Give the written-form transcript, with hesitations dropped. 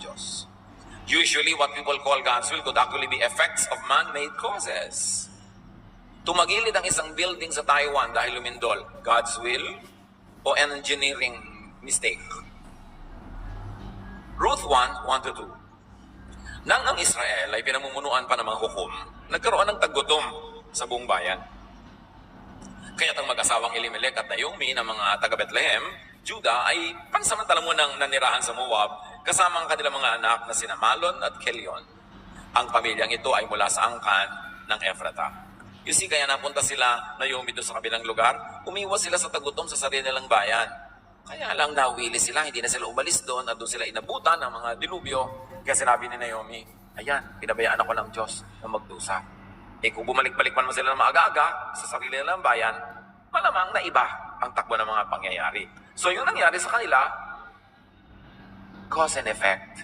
Diyos. Usually, what people call God's will could actually be effects of man-made causes. Tumagilid ang isang building sa Taiwan dahil lumindol. God's will o an engineering mistake? Ruth 1:1-2. Nang ang Israel ay pinamumunuan pa ng mga hukom, nagkaroon ng taggutom sa buong bayan. Kaya't ang mag-asawang Elimelech at Naomi ng mga taga-Bethlehem, Judah, ay pansamantala munang nanirahan sa Moab kasama ang kanilang mga anak na sina Malon at Kelion. Ang pamilyang ito ay mula sa angkan ng Ephrata. You see, kaya napunta sila Naomi doon sa kabilang lugar, umiwas sila sa tagutom sa sarili nilang bayan. Kaya lang nawili sila, hindi na sila umalis doon at doon sila inabutan ng mga dilubyo. Kaya sinabi ni Naomi, ayan, pinabayaan ako ng Diyos na magdusa. Kung bumalik-balik man sila ng maaga-aga sa sarili nilang bayan, malamang na iba ang takbo ng mga pangyayari. So yung nangyari sa kanila, cause and effect.